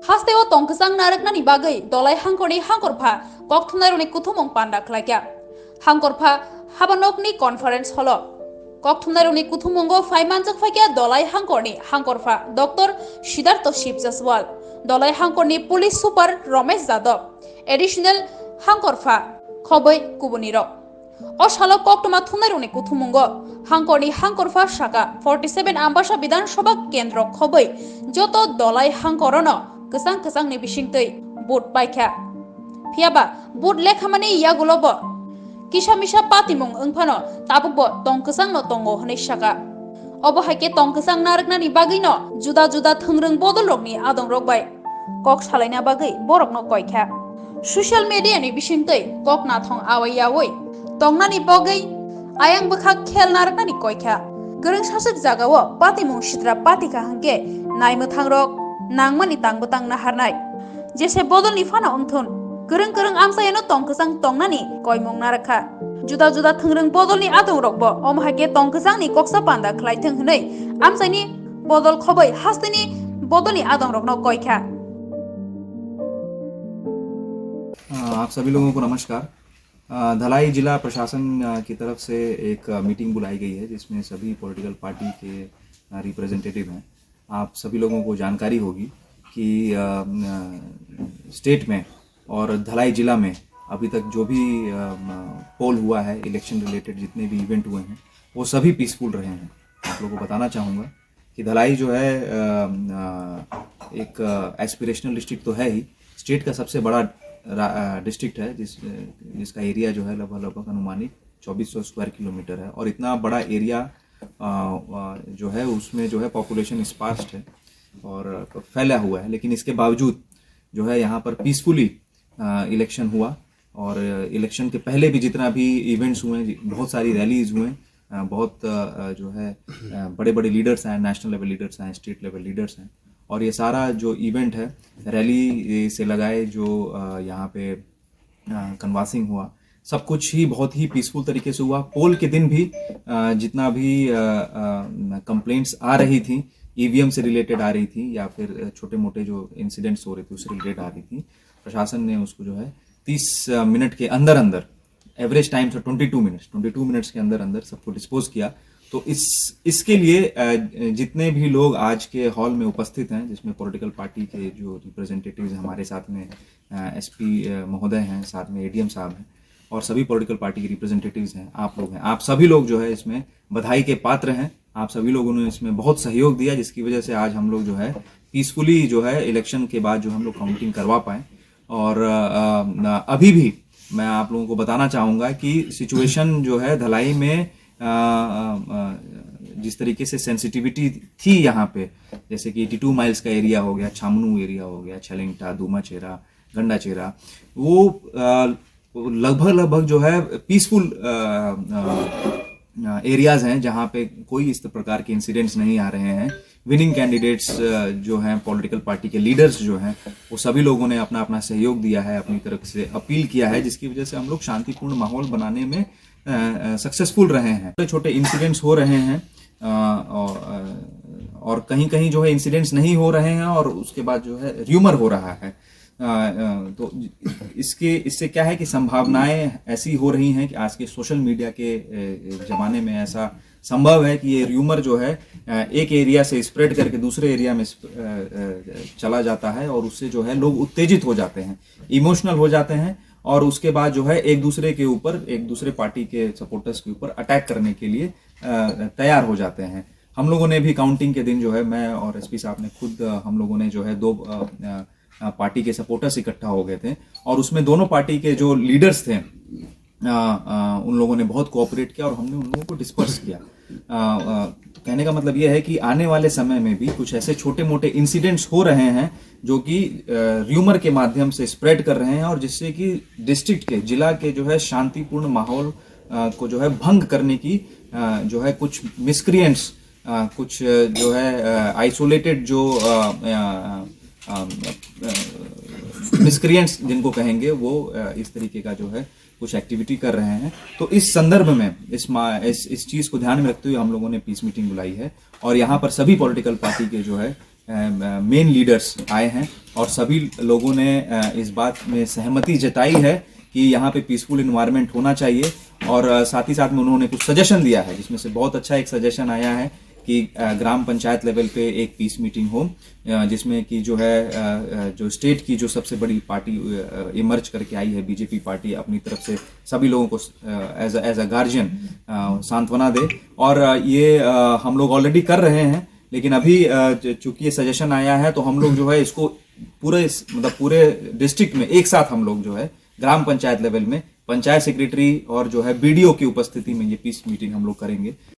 Hasteo tongkesang naraknani bagai dolai hangkorni hangkorpha kokthunaroni kuthumong panda khlaikya hangkorpha habanokni conference holo kokthunaroni kuthumongo faimanjak phaikya dolai hangkorni hangkorpha Dr. Siddhartha Shiv Jaswal dolai hangkorni police super Ramesh Jadab additional hangkorpha khoboi kubuniro o salo koktoma thunaroni kuthumongo hangkorni hangkorpha shaka 47 ambasha Bidhan Sabha kendro khoboi joto dolai hangkorono kesang ni bisingtei bot paikha phiaba bot lekhamani yagulobo kisamisa patimung engphano tabubo tongkesang no tongo hne saka obo haike tongkesang naraknani bagino juda juda thangrung bodolrokni adong rokbai kok salaina bagai borokno koikha social media ni bisingtei kok na thong awai tongnani bagai ayang bukha khel naraknani koikha goreng sasuk jagao patimung sidra patika hangke naimo thangrok nangmani tangbutang naharnai jese bodol ni fana ongthun goreng amsayano tongkesang tongnani koimong narakha juda juda thangrung bodol ni adong rokbo omhake tongkesang ni koksa panda khlaitheng hnei amsaini bodol khoboi hastini bodol ni adong rokno koikha। आप सभी लोगों को नमस्कार। धलाई जिला प्रशासन की तरफ से एक मीटिंग बुलाई गई है जिसमें सभी पॉलिटिकल पार्टी के रिप्रेजेंटेटिव हैं। आप सभी लोगों को जानकारी होगी कि स्टेट में और धलाई जिला में अभी तक जो भी पोल हुआ है, इलेक्शन रिलेटेड जितने भी इवेंट हुए हैं वो सभी पीसफुल रहे हैं। आप लोगों को बताना चाहूँगा कि धलाई जो है एक एस्पिरेशनल डिस्ट्रिक्ट तो है ही, स्टेट का सबसे बड़ा डिस्ट्रिक्ट है जिसका एरिया जो है लगभग अनुमानित 2400 स्क्वायर किलोमीटर है और इतना बड़ा एरिया जो है उसमें जो है पॉपुलेशन स्पार्स्ड है और फैला हुआ है, लेकिन इसके बावजूद जो है यहाँ पर पीसफुली इलेक्शन हुआ और इलेक्शन के पहले भी जितना भी इवेंट्स हुए, बहुत सारी रैलीज हुए, बहुत जो है बड़े बड़े लीडर्स हैं, नेशनल लेवल लीडर्स हैं, स्टेट लेवल लीडर्स हैं और ये सारा जो इवेंट है रैली से लगाए जो यहाँ पे कन्वासिंग हुआ, सब कुछ ही बहुत ही पीसफुल तरीके से हुआ। पोल के दिन भी जितना भी कंप्लेंट्स आ रही थी, ईवीएम से रिलेटेड आ रही थी या फिर छोटे मोटे जो इंसिडेंट्स हो रहे थे उससे रिलेटेड आ रही थी, प्रशासन ने उसको जो है 30 मिनट के अंदर एवरेज टाइम था 22 मिनट्स के अंदर सबको डिस्पोज किया। तो इसके लिए जितने भी लोग आज के हॉल में उपस्थित हैं, जिसमें पॉलिटिकल पार्टी के जो रिप्रेजेंटेटिव्स हमारे साथ में एसपी महोदय हैं, साथ में एडीएम साहब हैं और सभी पॉलिटिकल पार्टी के रिप्रेजेंटेटिव्स हैं, आप लोग हैं, आप सभी लोग जो है इसमें बधाई के पात्र हैं। आप सभी लोगों ने इसमें बहुत सहयोग दिया जिसकी वजह से आज हम लोग जो है पीसफुली जो है इलेक्शन के बाद जो हम लोग काउंटिंग करवा पाए। और अभी भी मैं आप लोगों को बताना चाहूँगा कि सिचुएशन जो है धलाई में जिस तरीके से सेंसिटिविटी थी यहाँ पे, जैसे कि 82 माइल्स का एरिया हो गया, छामनू एरिया हो गया, छलिंगटा, दूमाचेरा, गंडाचेरा, वो लगभग जो है पीसफुल एरियाज हैं जहाँ पे कोई इस प्रकार के इंसिडेंट्स नहीं आ रहे हैं। विनिंग कैंडिडेट्स जो हैं, पॉलिटिकल पार्टी के लीडर्स जो हैं, वो सभी लोगों ने अपना अपना सहयोग दिया है, अपनी तरफ से अपील किया है, जिसकी वजह से हम लोग शांतिपूर्ण माहौल बनाने में सक्सेसफुल रहे हैं। छोटे छोटे इंसिडेंट्स हो रहे हैं और कहीं जो है इंसिडेंट्स नहीं हो रहे हैं और उसके बाद जो है र्यूमर हो रहा है। तो इससे क्या है कि संभावनाएं ऐसी हो रही हैं कि आज के सोशल मीडिया के जमाने में ऐसा संभव है कि ये र्यूमर जो है एक एरिया से स्प्रेड करके दूसरे एरिया में चला जाता है और उससे जो है लोग उत्तेजित हो जाते हैं, इमोशनल हो जाते हैं और उसके बाद जो है एक दूसरे पार्टी के सपोर्टर्स के ऊपर अटैक करने के लिए तैयार हो जाते हैं। हम लोगों ने भी काउंटिंग के दिन जो है, मैं और एसपी साहब ने खुद, हम लोगों ने जो है 2 पार्टी के सपोर्टर्स इकट्ठा हो गए थे और उसमें दोनों पार्टी के जो लीडर्स थे उन लोगों ने बहुत कोऑपरेट किया और हमने उन लोगों को डिस्पर्स किया। कहने का मतलब यह है कि आने वाले समय में भी कुछ ऐसे छोटे मोटे इंसिडेंट्स हो रहे हैं जो कि र्यूमर के माध्यम से स्प्रेड कर रहे हैं और जिससे कि डिस्ट्रिक्ट के, जिला के जो है शांतिपूर्ण माहौल को जो है भंग करने की जो है कुछ मिसक्रिएंट्स, कुछ जो है आइसोलेटेड जो मिसक्रिएंट्स जिनको कहेंगे, वो इस तरीके का जो है कुछ एक्टिविटी कर रहे हैं। तो इस संदर्भ में इस चीज को ध्यान में रखते हुए हम लोगों ने पीस मीटिंग बुलाई है और यहाँ पर सभी पॉलिटिकल पार्टी के जो है मेन लीडर्स आए हैं और सभी लोगों ने इस बात में सहमति जताई है कि यहाँ पे पीसफुल इन्वायरमेंट होना चाहिए। और साथ ही साथ में उन्होंने कुछ सजेशन दिया है, जिसमें से बहुत अच्छा एक सजेशन आया है कि ग्राम पंचायत लेवल पे एक पीस मीटिंग हो, जिसमें कि जो है जो स्टेट की जो सबसे बड़ी पार्टी इमर्ज करके आई है बीजेपी पार्टी, अपनी तरफ से सभी लोगों को एज अ गार्जियन सांत्वना दे। और ये हम लोग ऑलरेडी कर रहे हैं, लेकिन अभी चूंकि ये सजेशन आया है तो हम लोग जो है इसको पूरे डिस्ट्रिक्ट में एक साथ हम लोग जो है ग्राम पंचायत लेवल में पंचायत सेक्रेटरी और जो है बीडीओ की उपस्थिति में ये पीस मीटिंग हम लोग करेंगे।